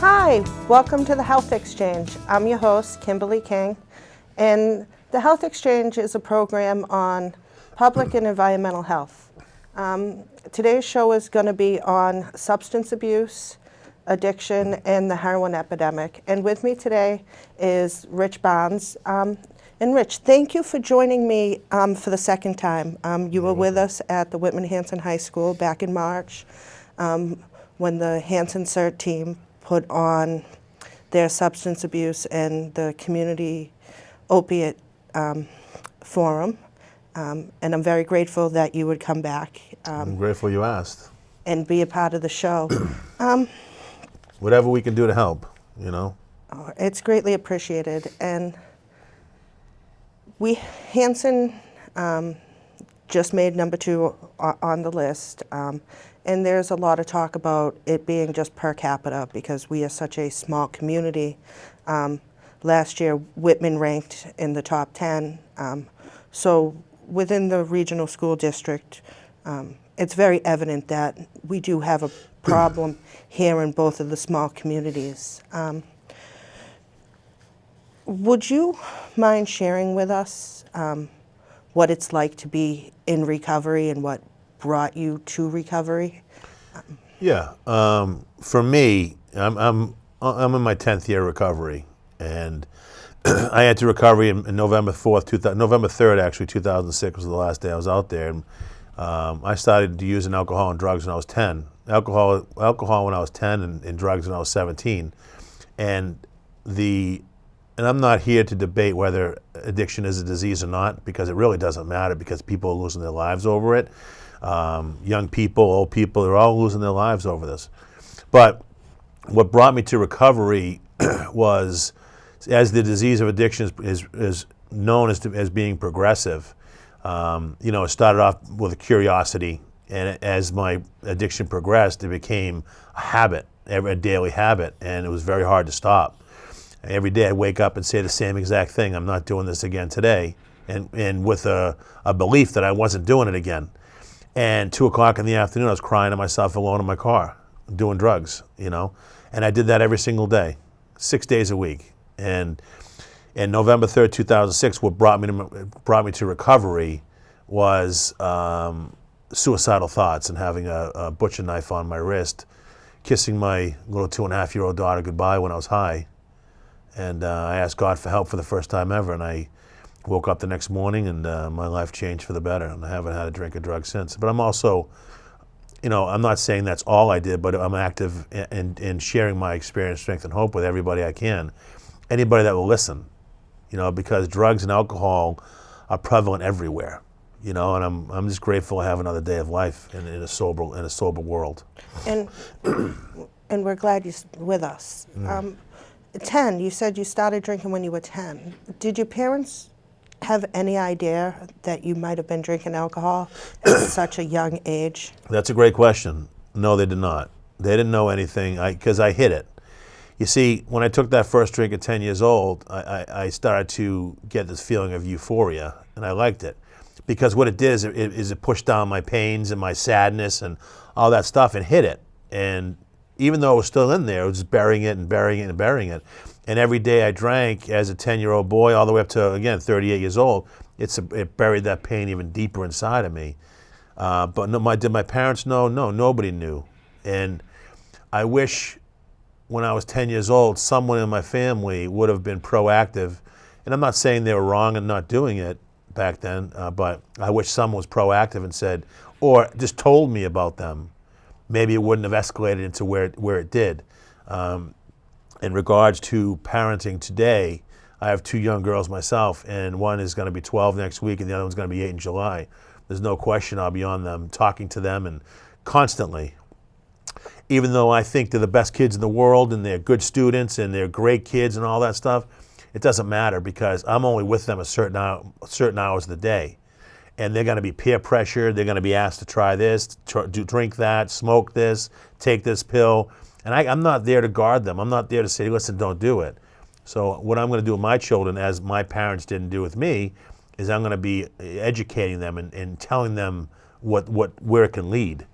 Hi, welcome to the Health Exchange. I'm your host, Kimberley King, and the Health Exchange is a program on public and environmental health. Today's show is going to be on substance abuse, addiction, and the heroin epidemic. And with me today is Rich Barnes. And Rich, thank you for joining me for the second time. You were with us at the Whitman-Hanson High School back in March when the Hanson CERT team put on their substance abuse and the community opiate forum. And I'm very grateful that you would come back. I'm grateful you asked. And be a part of the show. Whatever we can do to help, you know. It's greatly appreciated. And Hanson just made number 2 on the list. And there's a lot of talk about it being just per capita because we are such a small community. Last year, Whitman ranked in the top 10. So within the regional school district, it's very evident that we do have a problem here in both of the small communities. Would you mind sharing with us what it's like to be in recovery and what brought you to recovery? Yeah, for me, I'm in my 10th year of recovery, and I entered recovery in November 3rd, actually, 2006 was the last day I was out there. And, I started using alcohol and drugs when I was 10. Alcohol when I was 10 and drugs when I was 17. And I'm not here to debate whether addiction is a disease or not, because it really doesn't matter, because people are losing their lives over it. Young people, old people, they're all losing their lives over this. But what brought me to recovery was, as the disease of addiction is known as being progressive, it started off with a curiosity, and as my addiction progressed, it became a habit, a daily habit, and it was very hard to stop. Every day I'd wake up and say the same exact thing: I'm not doing this again today, and with a belief that I wasn't doing it again. And 2 o'clock in the afternoon, I was crying to myself alone in my car, doing drugs, and I did that every single day, 6 days a week. And November 3rd, 2006, what brought me to recovery was suicidal thoughts and having a butcher knife on my wrist, kissing my little 2.5-year-old daughter goodbye when I was high. And I asked God for help for the first time ever, and I woke up the next morning, and my life changed for the better, and I haven't had a drink of drugs since. But I'm also, I'm not saying that's all I did, but I'm active in sharing my experience, strength, and hope with everybody I can, anybody that will listen, because drugs and alcohol are prevalent everywhere, and I'm just grateful I have another day of life in a sober world. And we're glad you're with us. 10, you said you started drinking when you were 10. Did your parents have any idea that you might have been drinking alcohol at such a young age? That's a great question. No, they did not. They didn't know anything because I hid it. You see, when I took that first drink at 10 years old, I started to get this feeling of euphoria, and I liked it. Because what it did is it pushed down my pains and my sadness and all that stuff and hid it. And even though it was still in there, it was just burying it and burying it and burying it. And every day I drank as a 10-year-old boy, all the way up to, again, 38 years old, it buried that pain even deeper inside of me. But no, did my parents know? No, nobody knew. And I wish when I was 10 years old, someone in my family would have been proactive. And I'm not saying they were wrong in not doing it back then, but I wish someone was proactive and said, or just told me about them. Maybe it wouldn't have escalated into where it did. In regards to parenting today, I have 2 young girls myself, and one is going to be 12 next week, and the other one's going to be 8 in July. There's no question I'll be on them, talking to them, and constantly. Even though I think they're the best kids in the world, and they're good students, and they're great kids, and all that stuff, it doesn't matter because I'm only with them certain hours of the day. And they're going to be peer pressured. They're going to be asked to try this, drink that, smoke this, take this pill. And I'm not there to guard them. I'm not there to say, listen, don't do it. So what I'm going to do with my children, as my parents didn't do with me, is I'm going to be educating them and telling them where it can lead.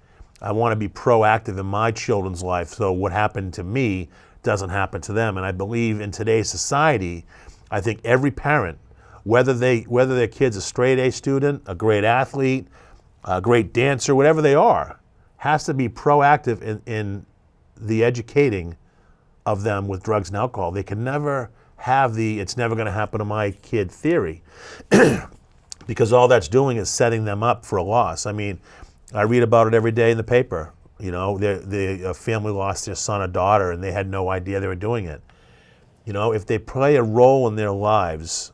I want to be proactive in my children's life, so what happened to me doesn't happen to them. And I believe in today's society, I think every parent, whether their kid's a straight A student, a great athlete, a great dancer, whatever they are, has to be proactive in the educating of them with drugs and alcohol. They can never have the "it's never going to happen to my kid" theory, because all that's doing is setting them up for a loss. I mean, I read about it every day in the paper. You know, a family lost their son or daughter and they had no idea they were doing it. You know, if they play a role in their lives,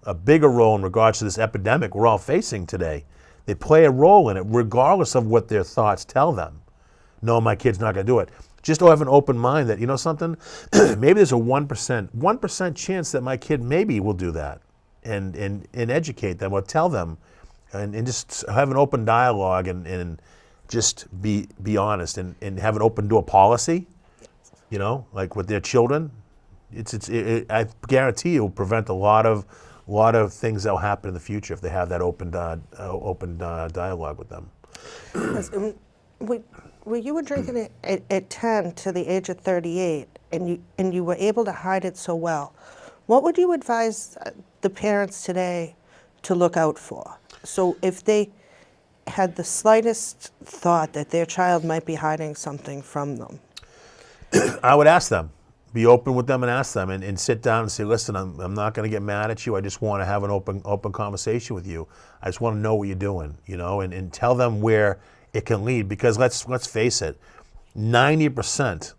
a bigger role in regards to this epidemic we're all facing today, they play a role in it regardless of what their thoughts tell them. No, my kid's not going to do it. Just to have an open mind that, you know something, maybe there's a 1% chance that my kid maybe will do that, and educate them or tell them, and just have an open dialogue and just be honest and have an open door policy, you know, like with their children. I guarantee you will prevent a lot of things that will happen in the future if they have that open dialogue with them. When you were drinking at 10 to the age of 38, and you were able to hide it so well, what would you advise the parents today to look out for? So if they had the slightest thought that their child might be hiding something from them, I would ask them. Be open with them and ask them, and sit down and say, listen, I'm not going to get mad at you. I just want to have an open conversation with you. I just want to know what you're doing, you know, and tell them where it can lead. Because let's face it, 90%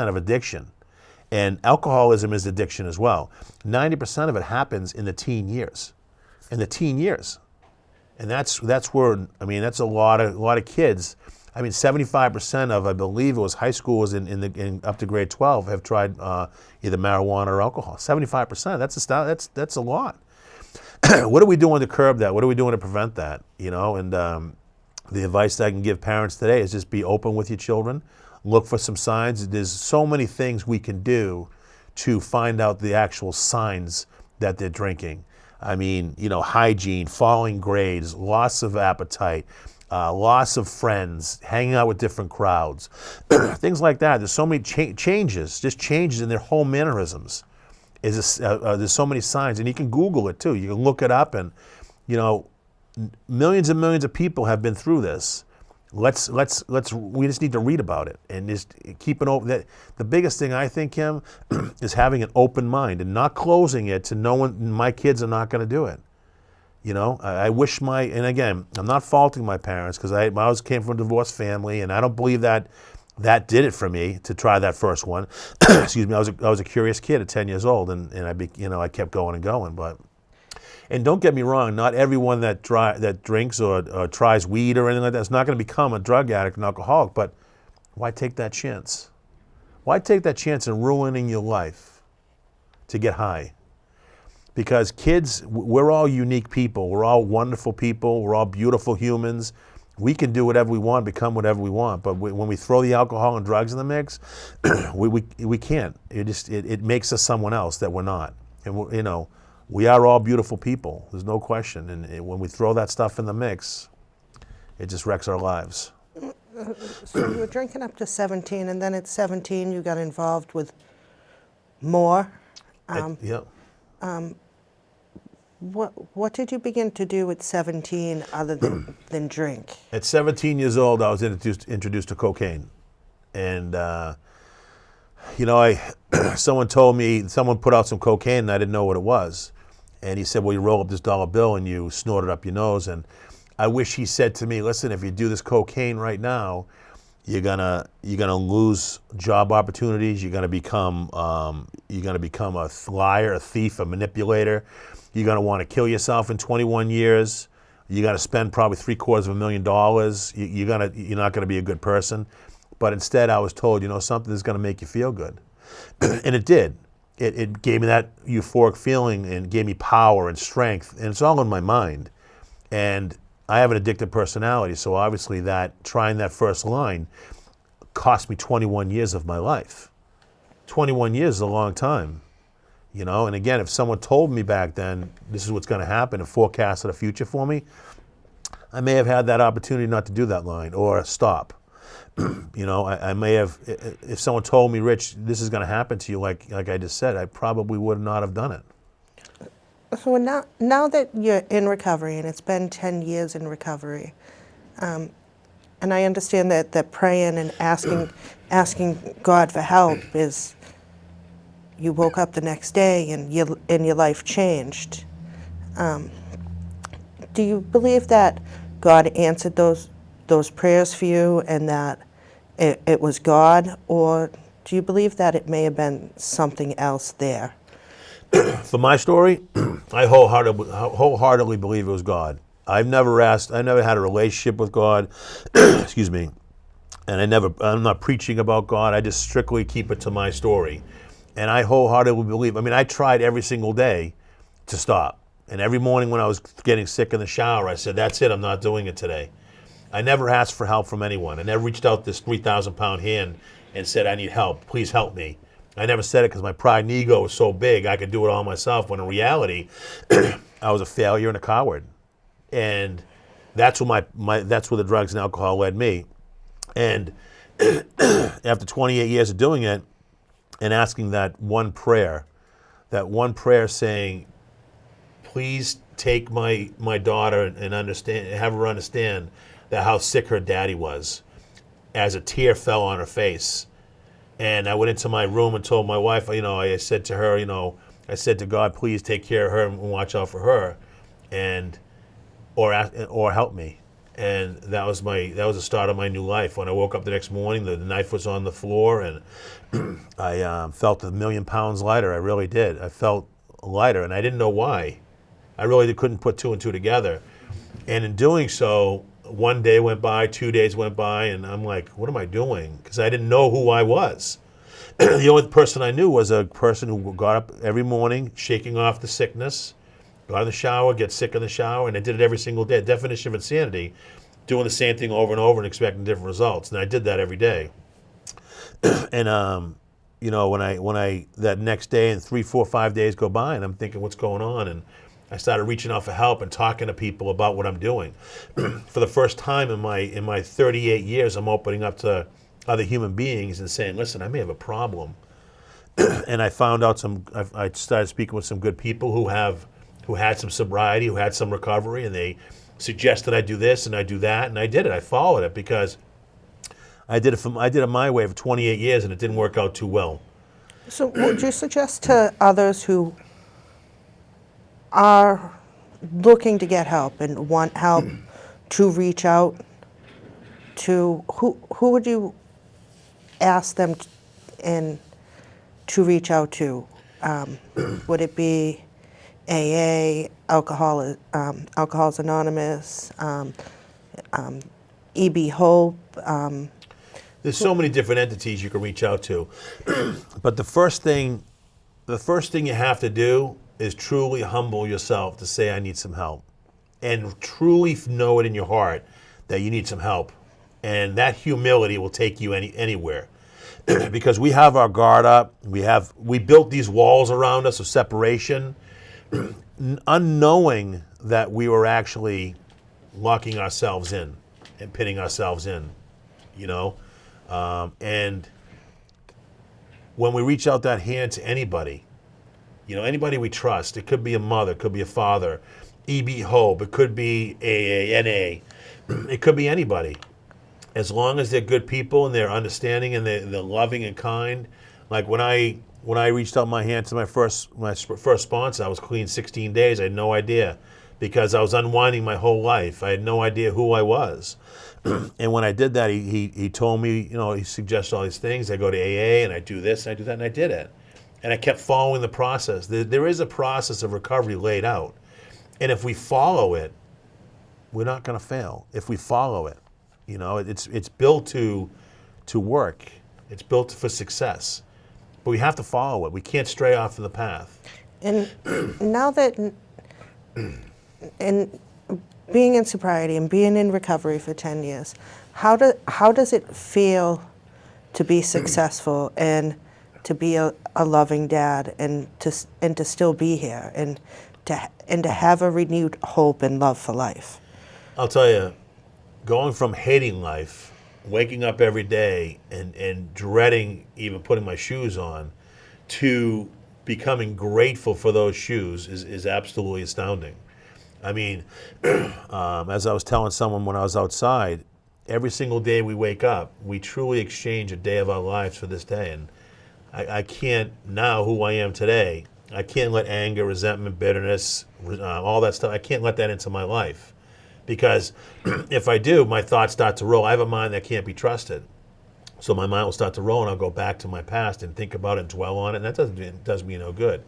of addiction, and alcoholism is addiction as well, 90% of it happens in the teen years. And that's where, I mean, that's a lot of kids. I mean, 75% of, I believe it was high schoolers in up to grade 12 have tried either marijuana or alcohol. 75%. That's a lot. What are we doing to curb that? What are we doing to prevent that? You know, and the advice that I can give parents today is just be open with your children. Look for some signs. There's so many things we can do to find out the actual signs that they're drinking. I mean, you know, hygiene, falling grades, loss of appetite, loss of friends, hanging out with different crowds, things like that. There's so many changes in their whole mannerisms. There's so many signs, and you can Google it too. You can look it up, and you know, millions and millions of people have been through this. We just need to read about it and just keep an open. The biggest thing I think, Kim, is having an open mind and not closing it to no one. My kids are not going to do it. You know, I wish and again, I'm not faulting my parents because I came from a divorced family, and I don't believe that did it for me to try that first one. Excuse me, I was a curious kid at 10 years old, and I kept going and going. And don't get me wrong, not everyone that drinks or tries weed or anything like that is not going to become a drug addict and alcoholic. But why take that chance? Why take that chance in ruining your life to get high? Because kids, we're all unique people. We're all wonderful people. We're all beautiful humans. We can do whatever we want, become whatever we want. But when we throw the alcohol and drugs in the mix, we can't. It makes us someone else that we're not. And you know, we are all beautiful people. There's no question. And when we throw that stuff in the mix, it just wrecks our lives. So you were drinking up to 17, and then at 17 you got involved with more. Yeah. What did you begin to do at 17 other than drink? At 17 years old, I was introduced to cocaine. And, you know, someone put out some cocaine and I didn't know what it was. And he said, well, you roll up this dollar bill and you snort it up your nose. And I wish he said to me, listen, if you do this cocaine right now, you're gonna lose job opportunities. You're gonna become a liar, a thief, a manipulator. You're gonna want to kill yourself in 21 years. You're gonna spend probably $750,000. You're not gonna be a good person. But instead, I was told, you know, something that's gonna make you feel good, and it did. It gave me that euphoric feeling and gave me power and strength, and it's all in my mind. And I have an addictive personality, so obviously trying that first line cost me 21 years of my life. 21 years is a long time, you know? And again, if someone told me back then, this is what's gonna happen and forecasted a future for me, I may have had that opportunity not to do that line or stop. You know, I may have, if someone told me, Rich, this is going to happen to you, like I just said, I probably would not have done it. So now that you're in recovery, and it's been 10 years in recovery, and I understand that praying and asking God for help is, you woke up the next day and your life changed. Do you believe that God answered those prayers for you, and that it was God, or do you believe that it may have been something else there? For my story, I wholeheartedly believe it was God. I never had a relationship with God, excuse me, and I'm not preaching about God. I just strictly keep it to my story. And I wholeheartedly believe, I tried every single day to stop. And every morning when I was getting sick in the shower, I said, that's it, I'm not doing it today. I never asked for help from anyone. I never reached out this 3,000-pound hand and said, I need help, please help me. I never said it because my pride and ego was so big I could do it all myself, when in reality, I was a failure and a coward. And that's where that's where the drugs and alcohol led me. And after 28 years of doing it and asking that one prayer saying, please take my daughter and have her understand that how sick her daddy was, as a tear fell on her face. And I went into my room and told my wife, I said to her, I said to God, please take care of her and watch out for her, or help me. And that was the start of my new life. When I woke up the next morning, the knife was on the floor, and I felt 1,000,000 pounds lighter. I really did. I felt lighter, and I didn't know why. I really couldn't put two and two together. And in doing so, one day went by, 2 days went by, and I'm like, what am I doing? Because I didn't know who I was. The only person I knew was a person who got up every morning, shaking off the sickness, got in the shower, get sick in the shower, and I did it every single day. Definition of insanity, doing the same thing over and over and expecting different results. And I did that every day. And when I that next day, and 3, 4, 5 days go by, and I'm thinking, what's going on? And I started reaching out for help and talking to people about what I'm doing. For the first time in my 38 years, I'm opening up to other human beings and saying, listen, I may have a problem. And I found out I started speaking with some good people who had some sobriety, who had some recovery, and they suggested I do this and I do that, and I did it. I followed it because I did it my way for 28 years, and it didn't work out too well. So would you suggest to others who are looking to get help and want help to reach out to, who would you ask them to reach out to? Would it be AA, Alcoholics Anonymous, EB Hope? There's so many different entities you can reach out to. But the first thing you have to do is truly humble yourself to say, I need some help. And truly know it in your heart that you need some help. And that humility will take you anywhere. Because we have our guard up, we built these walls around us of separation, unknowing that we were actually locking ourselves in and pinning ourselves in, and when we reach out that hand to anybody, anybody we trust, it could be a mother, it could be a father, EB Hope, it could be AA, NA, it could be anybody. As long as they're good people and they're understanding and they're loving and kind. Like when I reached out my hand to my first sponsor, I was clean 16 days. I had no idea, because I was unwinding my whole life. I had no idea who I was. And when I did that, he told me, he suggested all these things. I go to AA and I do this and I do that, and I did it. And I kept following the process. There is a process of recovery laid out. And if we follow it, we're not going to fail. If we follow it, it's built to work. It's built for success. But we have to follow it. We can't stray off of the path. And now that, in being in sobriety and being in recovery for 10 years, how does it feel to be successful and to be a loving dad and to still be here and to have a renewed hope and love for life? I'll tell you, going from hating life waking up every day and dreading even putting my shoes on, to becoming grateful for those shoes is absolutely astounding. I mean, as I was telling someone when I was outside, every single day we wake up, we truly exchange a day of our lives for this day. And I can't, now who I am today, I can't let anger, resentment, bitterness, all that stuff, I can't let that into my life. Because if I do, my thoughts start to roll. I have a mind that can't be trusted. So my mind will start to roll, and I'll go back to my past and think about it and dwell on it, and that does me no good.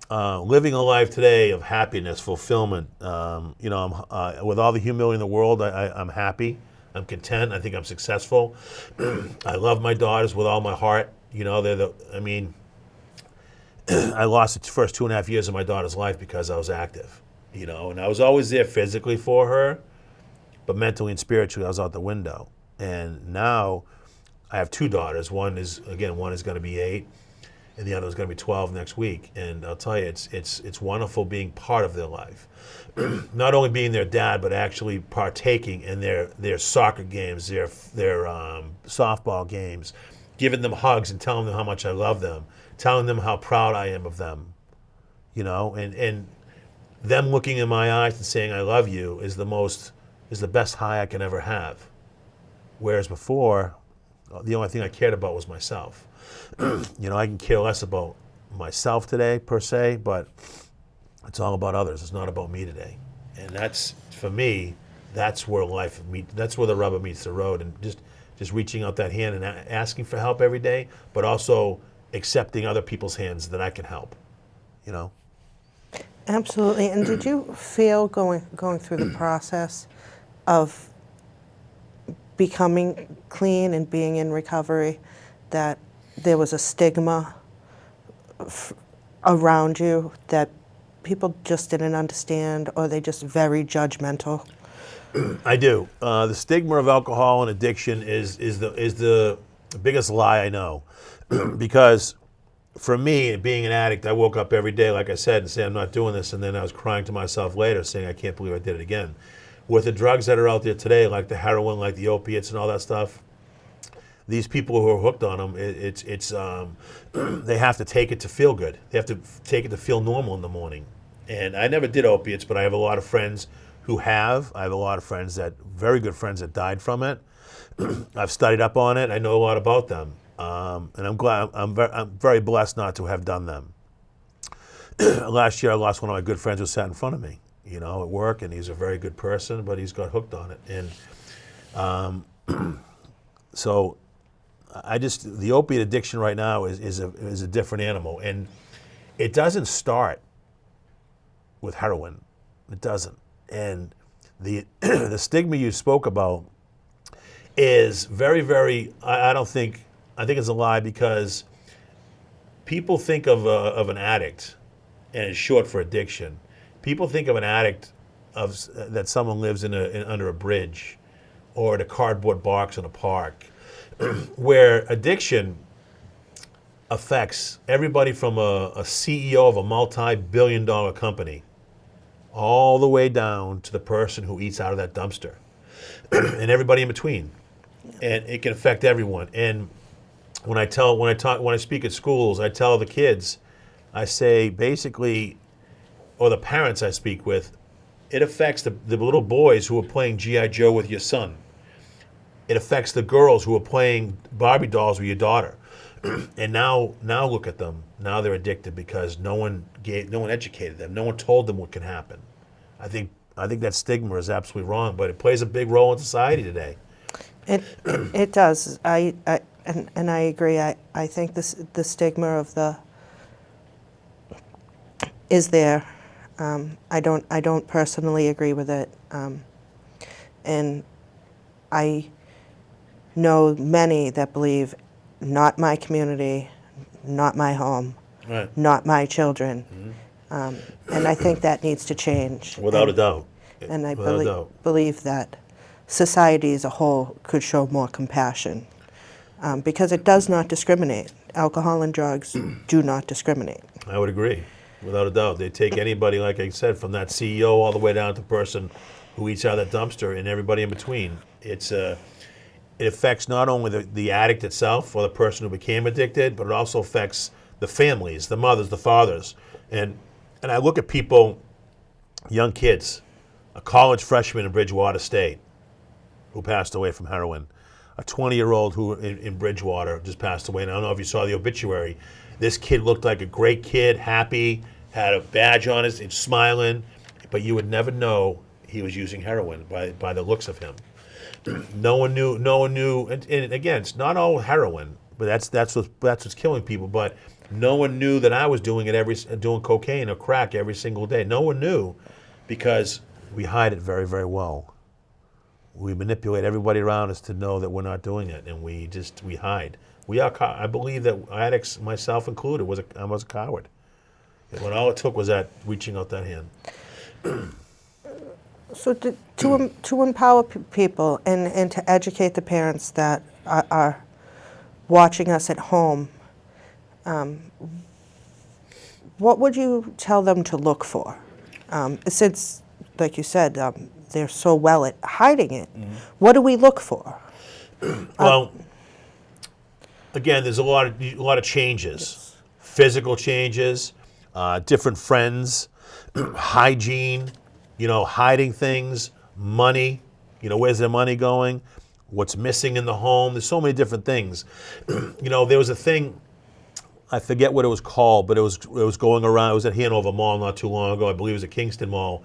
Living a life today of happiness, fulfillment, with all the humility in the world, I'm happy. I'm content. I think I'm successful. I love my daughters with all my heart. I lost the first 2.5 years of my daughter's life because I was active, and I was always there physically for her, but mentally and spiritually I was out the window. And now I have 2 daughters. One is going to be 8, and the other is going to be 12 next week. And I'll tell you, it's wonderful being part of their life. Not only being their dad, but actually partaking in their soccer games, their softball games, giving them hugs and telling them how much I love them, telling them how proud I am of them, and them looking in my eyes and saying I love you is the best high I can ever have. Whereas before, the only thing I cared about was myself. I can care less about myself today, per se, but it's all about others. It's not about me today. And that's, for me, that's where that's where the rubber meets the road. And just reaching out that hand and asking for help every day, but also accepting other people's hands that I can help, Absolutely. And did you feel going through the process of becoming clean and being in recovery that there was a stigma around you that people just didn't understand, or they just very judgmental? I do. The stigma of alcohol and addiction is the biggest lie I know, because for me, being an addict, I woke up every day, like I said, and say I'm not doing this, and then I was crying to myself later, saying I can't believe I did it again. With the drugs that are out there today, like the heroin, like the opiates, and all that stuff, these people who are hooked on them, they have to take it to feel good. They have to take it to feel normal in the morning. And I never did opiates, but I have a lot of friends who have. I have a lot of friends very good friends that died from it. I've studied up on it. I know a lot about them, and I'm glad. I'm very blessed not to have done them. Last year, I lost one of my good friends who sat in front of me, at work, and he's a very good person, but he's got hooked on it. And so the opiate addiction right now is a different animal, and it doesn't start with heroin. It doesn't. And the the stigma you spoke about is very, very, I think it's a lie, because people think of an addict, and it's short for addiction. People think of an addict that someone lives under a bridge or in a cardboard box in a park, where addiction affects everybody from a CEO of a multi-billion-dollar company all the way down to the person who eats out of that dumpster and everybody in between. And it can affect everyone. And when I speak at schools, I tell the kids, I say basically, or the parents I speak with, it affects the little boys who are playing G.I. Joe with your son. It affects the girls who are playing Barbie dolls with your daughter. And now look at them. Now they're addicted because no one educated them. No one told them what can happen. I think that stigma is absolutely wrong, but it plays a big role in society today. It does. I agree. I think the stigma of is there. I don't personally agree with it, and I know many that believe, not my community, not my home, right, not my children, and I think that needs to change. Without a doubt. And I believe that society as a whole could show more compassion, because it does not discriminate. Alcohol and drugs do not discriminate. I would agree, without a doubt. They take anybody, like I said, from that CEO all the way down to the person who eats out of that dumpster and everybody in between. it affects not only the addict itself or the person who became addicted, but it also affects the families, the mothers, the fathers. And I look at people, young kids, a college freshman in Bridgewater State who passed away from heroin, a 20-year-old who in Bridgewater just passed away. And I don't know if you saw the obituary. This kid looked like a great kid, happy, had a badge on his, and smiling, but you would never know he was using heroin by the looks of him. No one knew. And again, it's not all heroin, but that's what's killing people. But no one knew that I was doing doing cocaine or crack every single day. No one knew, because we hide it very, very well. We manipulate everybody around us to know that we're not doing it, and we hide. I believe that addicts, myself included, I was a coward. When all it took was reaching out that hand. So to empower people and to educate the parents that are watching us at home, what would you tell them to look for? Since, like you said, they're so well at hiding it, what do we look for? Well, again, there's a lot of changes, yes. Physical changes, different friends, hygiene. Hiding things, money, where's their money going, what's missing in the home. There's so many different things. There was a thing, I forget what it was called, but it was going around. It was at Hanover Mall not too long ago. I believe it was at Kingston Mall.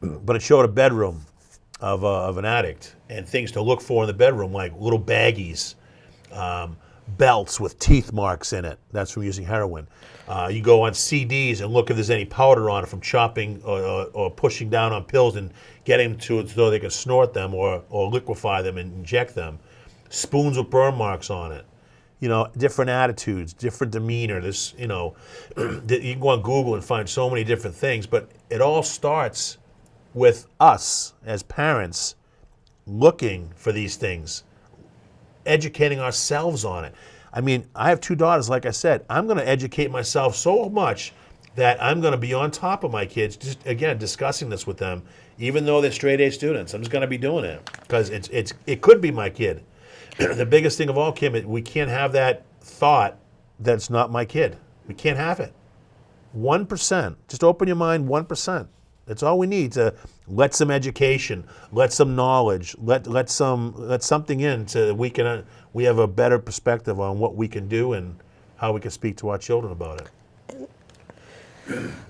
But it showed a bedroom of an addict and things to look for in the bedroom, like little baggies, belts with teeth marks in it. That's from using heroin. You go on CDs and look if there's any powder on it from chopping or pushing down on pills and getting them to it so they can snort them or liquefy them and inject them. Spoons with burn marks on it. Different attitudes, different demeanor. You can go on Google and find so many different things, but it all starts with us as parents looking for these things, educating ourselves on it. I mean, I have 2 daughters, like I said. I'm going to educate myself so much that I'm going to be on top of my kids, just, again, discussing this with them, even though they're straight-A students. I'm just going to be doing it because it could be my kid. The biggest thing of all, Kim, we can't have that thought that it's not my kid. We can't have it. 1%. Just open your mind 1%. That's all we need to let some education, let some knowledge, let something in so that we have a better perspective on what we can do and how we can speak to our children about it.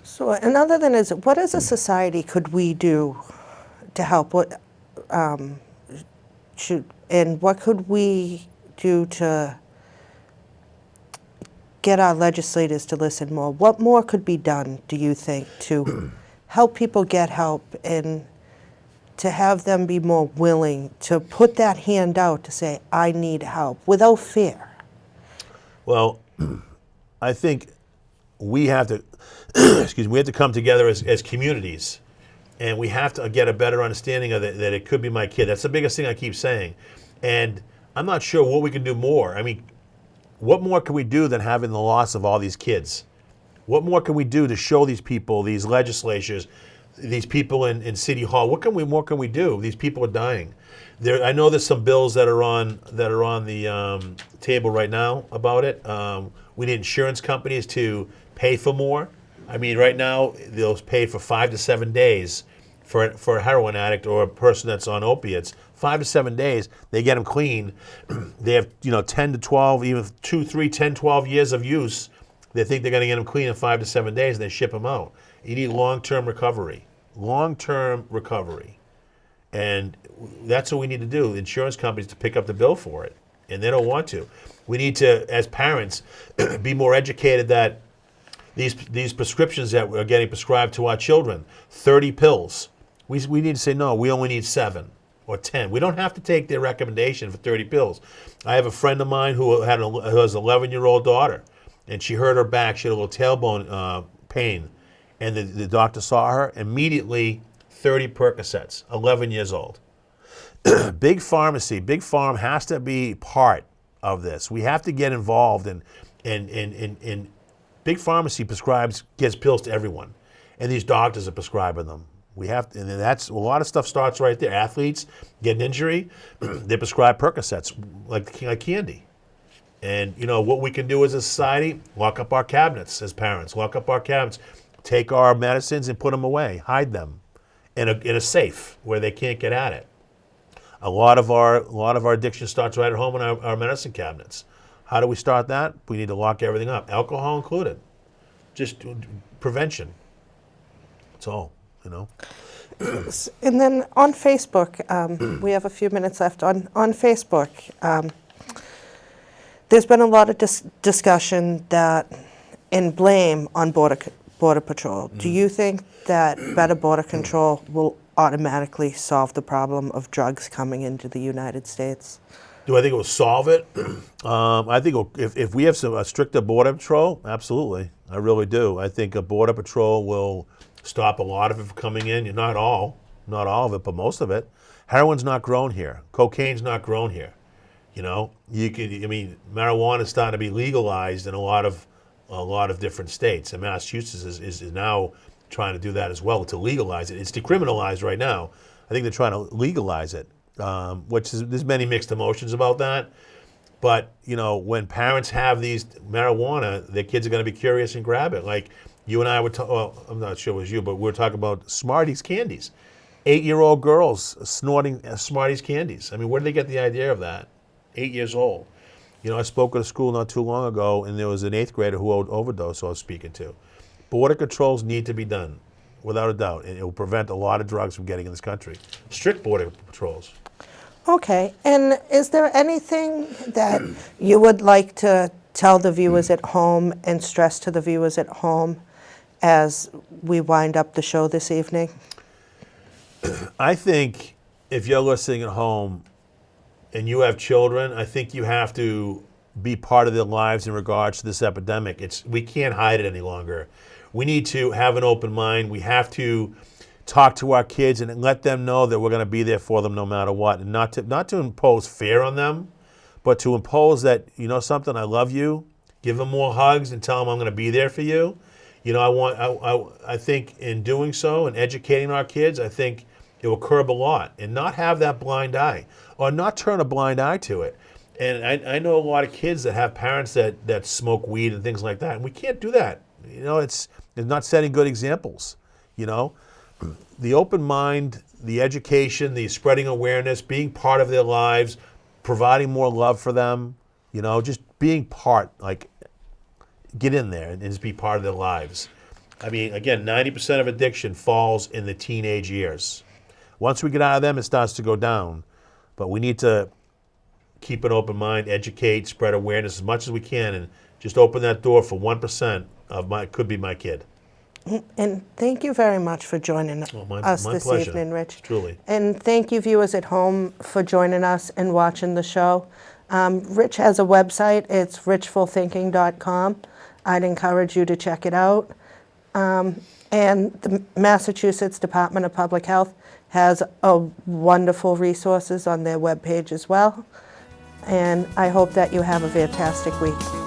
So another thing is, what as a society could we do to help? What could we do to get our legislators to listen more? What more could be done, do you think, to help people get help and to have them be more willing to put that hand out to say, I need help, without fear? Well, I think we have to, we have to come together as communities, and we have to get a better understanding of that it could be my kid. That's the biggest thing I keep saying. And I'm not sure what we can do more. I mean, what more can we do than having the loss of all these kids? What more can we do to show these people, these legislatures, these people in City Hall? What more can we do? These people are dying. I know there's some bills that are on the table right now about it. We need insurance companies to pay for more. I mean, right now they'll pay for 5 to 7 days for a heroin addict or a person that's on opiates. 5 to 7 days, they get them clean. They have 10 to 12, even 2, 3, 10, 12 years of use. They think they're going to get them clean in 5 to 7 days, and they ship them out. You need long-term recovery. And that's what we need to do, the insurance companies to pick up the bill for it, and they don't want to. We need to, as parents, be more educated that these prescriptions that are getting prescribed to our children, 30 pills, we need to say, no, we only need 7 or 10. We don't have to take their recommendation for 30 pills. I have a friend of mine who has an 11-year-old daughter, and she hurt her back. She had a little tailbone pain, and the doctor saw her, immediately 30 Percocets, 11 years old. Big Pharm has to be part of this. We have to get involved, and Big Pharmacy gets pills to everyone, and these doctors are prescribing them. We have to, and that's a lot of stuff starts right there. Athletes get an injury, they prescribe Percocets like candy. And you know what we can do as a society: lock up our cabinets as parents, lock up our cabinets, take our medicines and put them away, hide them in a safe where they can't get at it. A lot of our addiction starts right at home in our medicine cabinets. How do we start that? We need to lock everything up, alcohol included. Just prevention. That's all, you know. And then on Facebook, we have a few minutes left. On Facebook, there's been a lot of discussion and blame on Border Patrol. Do you think that better border control will automatically solve the problem of drugs coming into the United States? Do I think it will solve it? I think if we have a stricter border patrol, absolutely. I really do. I think a border patrol will stop a lot of it from coming in. Not all of it, but most of it. Heroin's not grown here. Cocaine's not grown here. You know, marijuana is starting to be legalized in a lot of different states, and Massachusetts is now trying to do that as well, to legalize it. It's decriminalized right now. I think they're trying to legalize it, there's many mixed emotions about that. But you know, when parents have these marijuana, their kids are going to be curious and grab it. Like you and I were I'm not sure it was you, but we were talking about Smarties candies. 8-year-old girls snorting Smarties candies. I mean, where did they get the idea of that? 8 years old. You know, I spoke at a school not too long ago, and there was an 8th grader who overdosed I was speaking to. Border controls need to be done, without a doubt, and it will prevent a lot of drugs from getting in this country. Strict border patrols. Okay, and is there anything that you would like to tell the viewers at home and stress to the viewers at home as we wind up the show this evening? I think if you're listening at home and you have children, I think you have to be part of their lives in regards to this epidemic. We can't hide it any longer. We need to have an open mind. We have to talk to our kids and let them know that we're going to be there for them no matter what, and not to impose fear on them, but to impose that, you know something, I love you. Give them more hugs and tell them I'm going to be there for you. You know, I think in doing so and educating our kids, I think it will curb a lot, and not have that blind eye, or not turn a blind eye to it. And I know a lot of kids that have parents that smoke weed and things like that, and we can't do that. You know, it's not setting good examples. You know, the open mind, the education, the spreading awareness, being part of their lives, providing more love for them. You know, just being part, like get in there and just be part of their lives. I mean, again, 90% of addiction falls in the teenage years. Once we get out of them, it starts to go down. But we need to keep an open mind, educate, spread awareness as much as we can, and just open that door for 1% of could be my kid. And thank you very much for joining us my this pleasure. evening, Rich. Truly. And thank you, viewers at home, for joining us and watching the show. Rich has a website. It's richfulthinking.com. I'd encourage you to check it out. And the Massachusetts Department of Public Health has wonderful resources on their webpage as well. And I hope that you have a fantastic week.